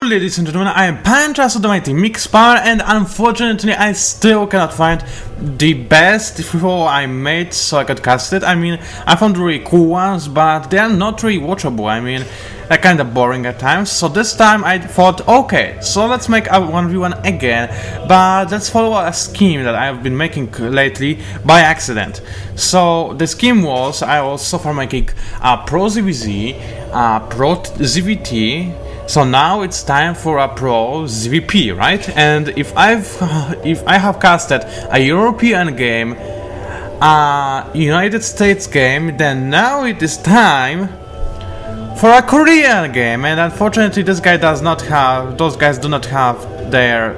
ladies and gentlemen, I am PANCZASU, the mighty Mix Power, and unfortunately I still cannot find the best before I made so I could cast it. I mean, I found really cool ones, but they are not really watchable. I mean, they're kinda boring at times. So this time I thought, okay, so let's make a 1v1 again, but let's follow a scheme that I've been making lately by accident. So the scheme was, I was so far making a Pro ZVZ, a Pro ZVT. So now it's time for a Pro ZVP, right? And if I have casted a European game, a United States game, then now it is time for a Korean game. And unfortunately, this guy does not have; those guys do not have their,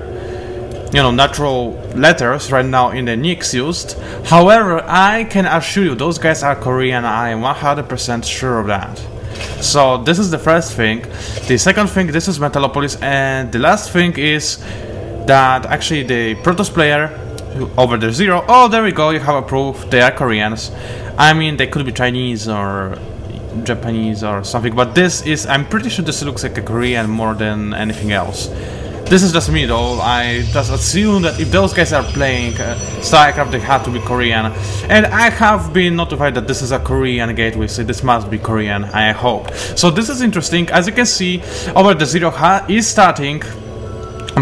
natural letters right now in the nicks used. However, I can assure you, those guys are Korean. I am 100% sure of that. So this is the first thing. The second thing, this is Metalopolis, and the last thing is that actually the Protoss player over there Zero. Oh, there we go. You have a proof. They are Koreans. I mean, they could be Chinese or Japanese or something, but this is, I'm pretty sure this looks like a Korean more than anything else. This is just me though. I just assume that if those guys are playing Starcraft, they have to be Korean. And I have been notified that this is a Korean gateway, so this must be Korean, I hope. So this is interesting. As you can see, over the Zero is starting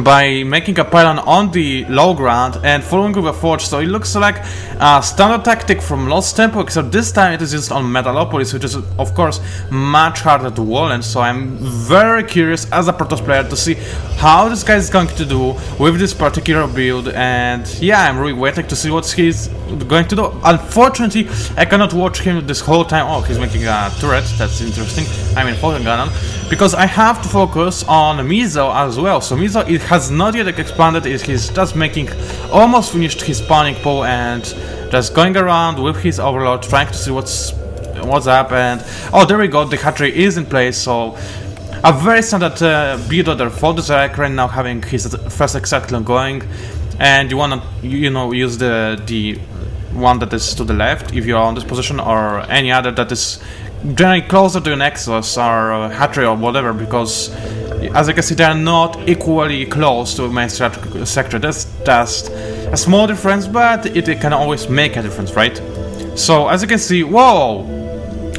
by making a pylon on the low ground and following with a forge, so it looks like a standard tactic from Lost Temple, except this time it is used on Metalopolis, which is of course much harder to wall, and so I'm very curious as a Protoss player to see how this guy is going to do with this particular build. And yeah, I'm really waiting to see what he's going to do. Unfortunately, I cannot watch him this whole time. Oh, he's making a turret, that's interesting. I mean, photon cannon, because I have to focus on Mizo as well. So Mizo, it has not yet expanded, he's just making, almost finished his spawning pool and just going around with his overlord, trying to see what's up. And oh, there we go, the hatchery is in place. So a very standard build order for the Zarek right now, having his first Exarchlon going, and you wanna use the one that is to the left if you're on this position, or any other that is generally closer to your Nexus or hatchery or whatever, because as you can see, they are not equally close to main sector. That's just a small difference, but it can always make a difference, right? So as you can see, whoa,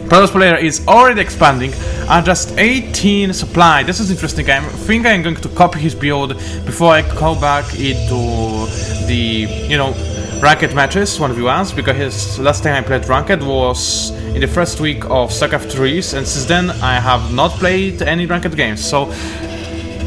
Protoss player is already expanding at just 18 supply. This is interesting. I think I'm going to copy his build before I go back into the ranked matches, 1v1s, because his last time I played ranked was in the first week of Starcraft 3s, and since then I have not played any ranked games. So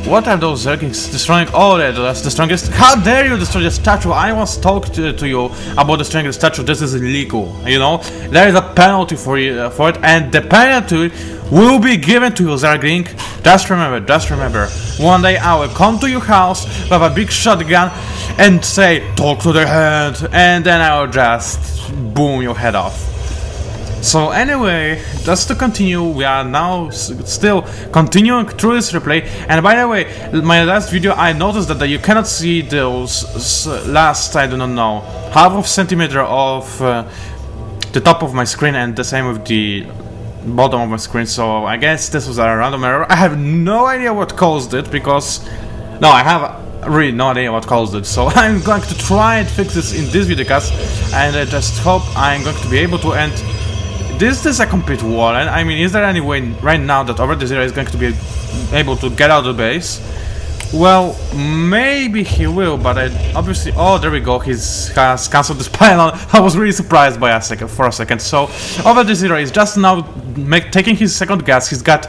what are those Zerglings destroying? Oh, that's the strongest. How dare you destroy the statue? I was talked to you about destroying the statue. This is illegal, there is a penalty for it, and the penalty will be given to you, Zergling. Just remember, one day I will come to your house with a big shotgun and say, talk to the hand, and then I will just boom your head off. So anyway, just to continue, we are now still continuing through this replay. And by the way, my last video, I noticed that you cannot see those last, I do not know, half of centimeter of the top of my screen, and the same with the bottom of my screen. So I guess this was a random error. I have no idea what caused it, because no, I have really no idea what caused it. So I'm going to try and fix this in this video cast, and I just hope I'm going to be able to. And this is a complete wall, and I mean, is there any way right now that over the Zero is going to be able to get out of the base? Well, maybe he will, but I obviously... Oh, there we go, he has cancelled this pylon. I was really surprised by for a second. So over the Zero is just now taking his second gas. He's got...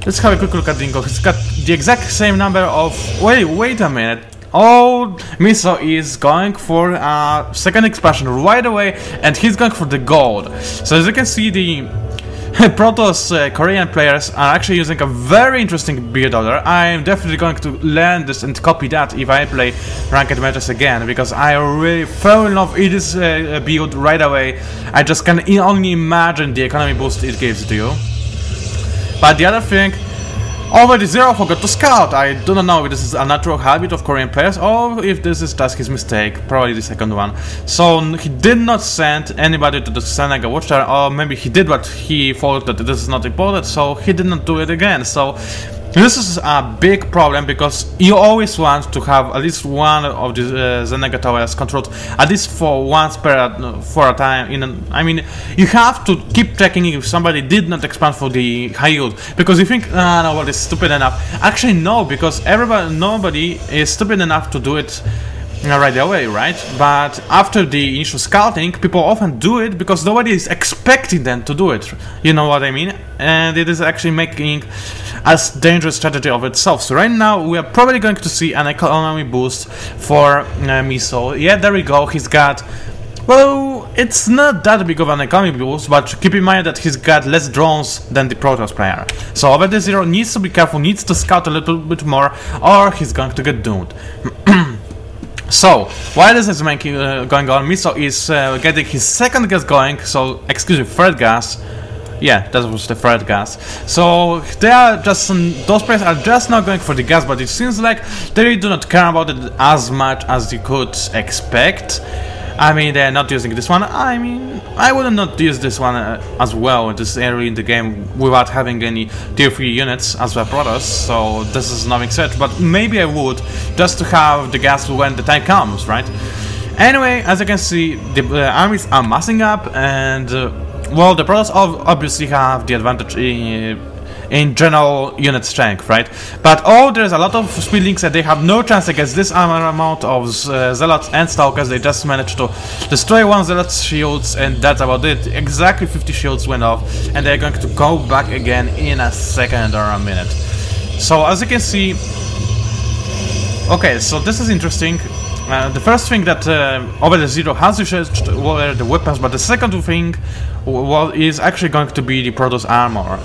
Let's have a quick look at Dingo. He's got the exact same number of... Wait a minute. Oh, Mizo is going for a second expansion right away, and he's going for the gold. So as you can see, the Protoss Korean players are actually using a very interesting build order. I am definitely going to learn this and copy that if I play ranked matches again, because I really fell in love with this build right away. I just can only imagine the economy boost it gives to you. But the other thing, over the Zero forgot to scout. I do not know if this is a natural habit of Korean players or if this is just his mistake, probably the second one. So he did not send anybody to the Seneca Watchtower, or maybe he did, but he thought that this is not important, so he did not do it again. So This is a big problem because you always want to have at least one of the Zenega towers controlled at least for once for a time. I mean, you have to keep checking if somebody did not expand for the high yield, because you think, no, well, it's stupid enough. Actually, no, because nobody is stupid enough to do it right away, right? But after the initial scouting, people often do it because nobody is expecting them to do it. You know what I mean? And it is actually making a dangerous strategy of itself. So right now we are probably going to see an economy boost for Miso. Yeah, there we go. He's got, well, it's not that big of an economy boost, but keep in mind that he's got less drones than the Protoss player. So over the zero needs to be careful, needs to scout a little bit more, or he's going to get doomed. So, while this is going on, Miso is getting his second gas going, so, excuse me, third gas. Yeah, that was the third gas. So, they are just, those players are just not going for the gas, but it seems like they really do not care about it as much as you could expect. I mean, they're not using this one. I mean, I would not use this one as well this early in the game without having any tier 3 units as well Protoss, so this is nothing such, but maybe I would just to have the gas when the time comes, right? Anyway, as you can see, the armies are massing up, and well, the Protoss obviously have the advantage in general unit strength, right? But there's a lot of speed links and they have no chance against this amount of Zealots and Stalkers. They just managed to destroy one Zealot's shields, and that's about it. Exactly 50 shields went off, and they're going to go back again in a second or a minute. So as you can see, okay, so this is interesting. The first thing that over the zero has researched were the weapons, but the second thing is actually going to be the Protoss armor.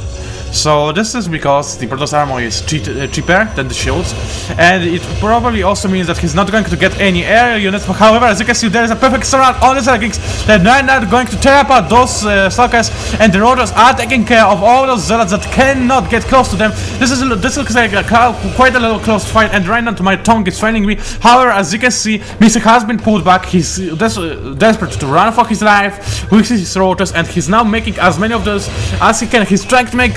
So this is because the Protoss armor is cheaper than the shields, and it probably also means that he's not going to get any aerial units. However, as you can see, there is a perfect surround on the Zerglings that they're not going to tear apart those Stalkers, and the Rotors are taking care of all those Zealots that cannot get close to them. This looks like quite a little close fight, and right now my tongue is failing me. However, as you can see, Miso has been pulled back. He's desperate to run for his life with his Rotors, and he's now making as many of those as he can. He's trying to make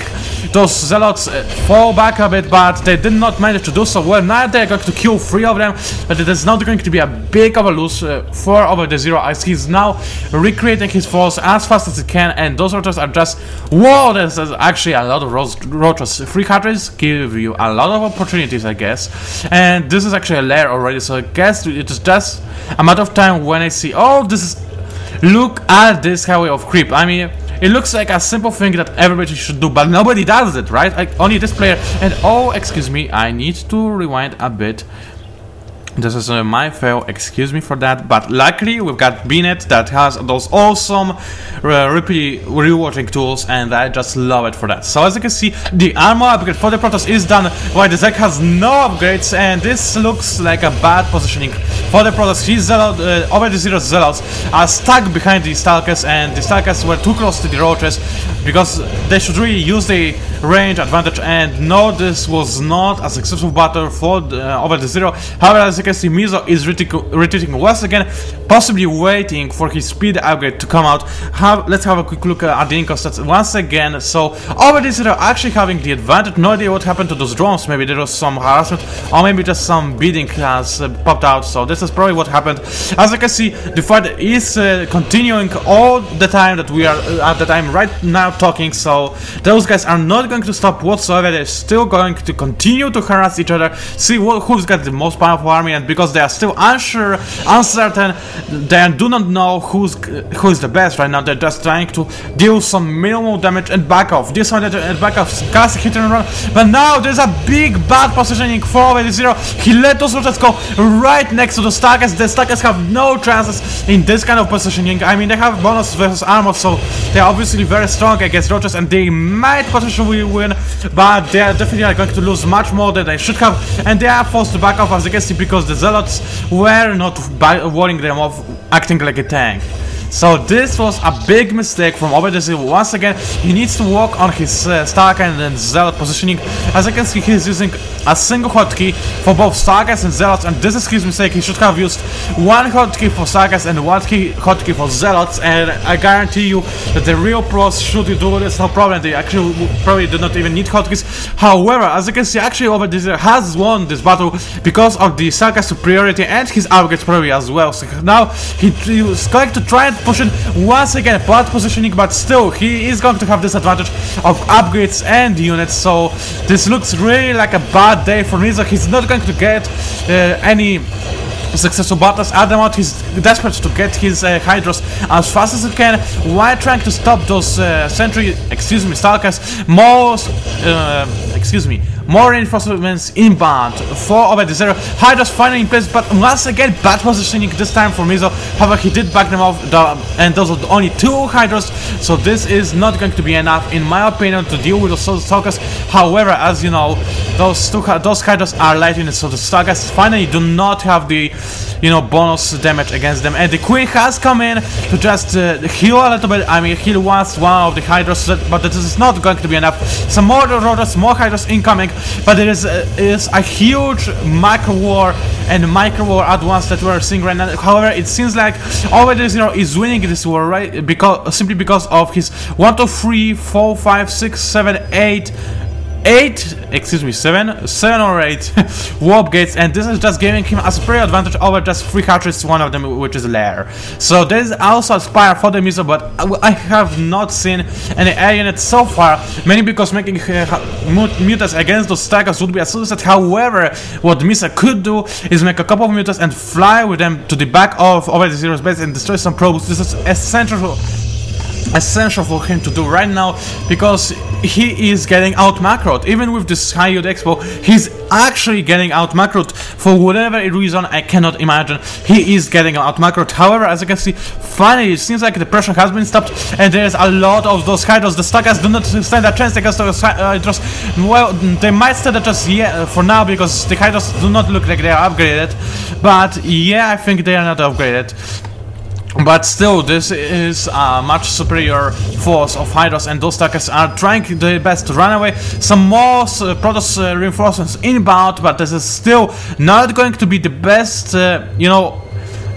those Zealots fall back a bit, but they did not manage to do so well. Now they're going to kill 3 of them, but it is not going to be a big of a lose for over the zero, as he's now recreating his force as fast as he can, and those Rotors are just, whoa, there's actually a lot of Rotors. 3 countries give you a lot of opportunities, I guess, and this is actually a lair already, so I guess it is just a matter of time when I see, oh, this is, look at this highway of creep. I mean, it looks like a simple thing that everybody should do, but nobody does it, right? Like, only this player. And oh, excuse me, I need to rewind a bit. This is my fail, excuse me for that, but luckily we've got Binet that has those awesome rewatching tools, and I just love it for that. So as you can see, the armor upgrade for the Protoss is done, while the Zerg has no upgrades, and this looks like a bad positioning for the Protoss. His over the zero Zealots are stuck behind the Stalkers, and the Stalkers were too close to the Rotors, because they should really use the range advantage, and no, this was not a successful battle for over the zero. However, as you can see, Miso is retreating once again, possibly waiting for his speed upgrade to come out. Let's have a quick look at the income stats once again. So over the zero actually having the advantage. No idea what happened to those drones. Maybe there was some harassment, or maybe just some bidding has popped out. So this is probably what happened. As you can see, the fight is continuing all the time that we are at the time right now talking. So those guys are not going to stop whatsoever. They're still going to continue to harass each other, see who's got the most powerful army, and because they are still uncertain, they do not know who is the best right now. They're just trying to deal some minimal damage and back off. This one and back off, cast hit and run. But now there's a big bad positioning for over the zero. He let those Rotors go right next to the Stalkers. The Stalkers have no chances in this kind of positioning. I mean, they have bonus versus armor, so they're obviously very strong against Rotors, and they might potentially win, but they are definitely going to lose much more than they should have, and they are forced to back off, as you can see, because the Zealots were not walling them off, acting like a tank. So this was a big mistake from over there. Once again, he needs to work on his Starcraft and Zealot positioning. As you can see, he's using a single hotkey for both Starcraft and Zealots, and this is his mistake. He should have used one hotkey for Starcraft and one hotkey for Zealots, and I guarantee you that the real pros should do this, no problem. They actually probably do not even need hotkeys. However, as you can see, actually over there has won this battle because of the Starcraft superiority and his upgrades probably as well. So now he's going to try and push it once again, bot positioning, but still he is going to have this advantage of upgrades and units. So this looks really like a bad day for Mizo. He's not going to get any successful battles. At the moment he's desperate to get his Hydras as fast as he can while trying to stop those Stalkers, more reinforcements inbound for over the zero. Hydras finally in place, but once again bad positioning this time for Mizo. However, he did back them off, and those are only 2 Hydras, so this is not going to be enough in my opinion to deal with those Stalkers. However, as you know, those Hydras are light units, so the Stalkers finally do not have the bonus damage against them, and the Queen has come in to just heal a little bit. I mean, heal once one of the Hydras, but this is not going to be enough. Some more Rodas, more Hydras incoming, but there is a huge micro war and micro war at once that we're seeing right now. However, it seems like already is winning this war, right? Simply because of his 1, 2, 3, 4, 5, 6, 7, 8 7 or 8 warp gates, and this is just giving him a superior advantage over just 3 hatches, one of them which is Lair. So there is also a Spire for the Mizo, but I have not seen any air units so far, mainly because making mutants against those Starkers would be a suicide. However, what Mizo could do is make a couple of mutants and fly with them to the back of over the Zero's base and destroy some probes. This is essential for him to do right now, because he is getting out macroed. Even with this high yield expo, he's actually getting out macroed for whatever reason I cannot imagine. He is getting out macroed. However, as you can see, finally it seems like the pressure has been stopped, and there is a lot of those Hydras. The Stalkers do not stand a chance against those Hydras. Well, they might stand a chance, yeah, for now, because the Hydras do not look like they are upgraded, but yeah, I think they are not upgraded. But still, this is a much superior force of Hydras, and those Stalkers are trying their best to run away. Some more Protoss reinforcements inbound, but this is still not going to be the best,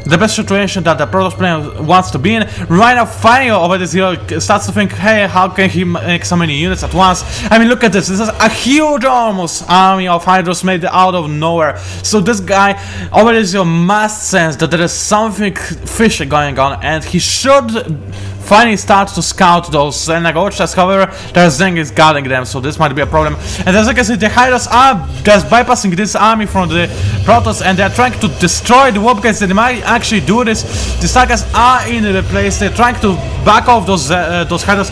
the best situation that the Protoss player wants to be in. Right now, finally over this Zero starts to think, hey, how can he make so many units at once? I mean, look at this. This is a huge almost army of Hydras made out of nowhere. So this guy over this Zero must sense that there is something fishy going on, and he should finally start to scout those Nagochas. However, their Zeng is guarding them, so this might be a problem. And as I can see, the Hydras are just bypassing this army from the Protoss, and they're trying to destroy the warp gates. They might actually do this. The Starkers are in the place. They're trying to back off those Hydras,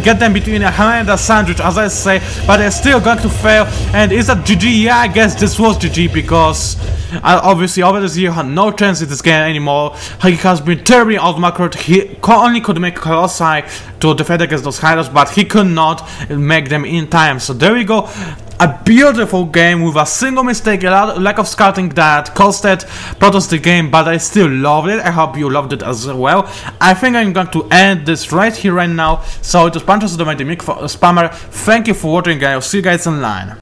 get them between a hand and a sandwich, as I say, but they're still going to fail. And is that GG? Yeah, I guess this was GG, because obviously over this year had no chance in this game anymore. He has been terribly outmacroed. He only could make Colossi to defend against those Hydras, but he could not make them in time. So there we go. A beautiful game with a single mistake, a lack of scouting that costed Protoss the game, but I still loved it. I hope you loved it as well. I think I'm going to end this right here, right now. So it was PANCZASU, the Mighty Mick Spammer. Thank you for watching, guys. I'll see you guys online.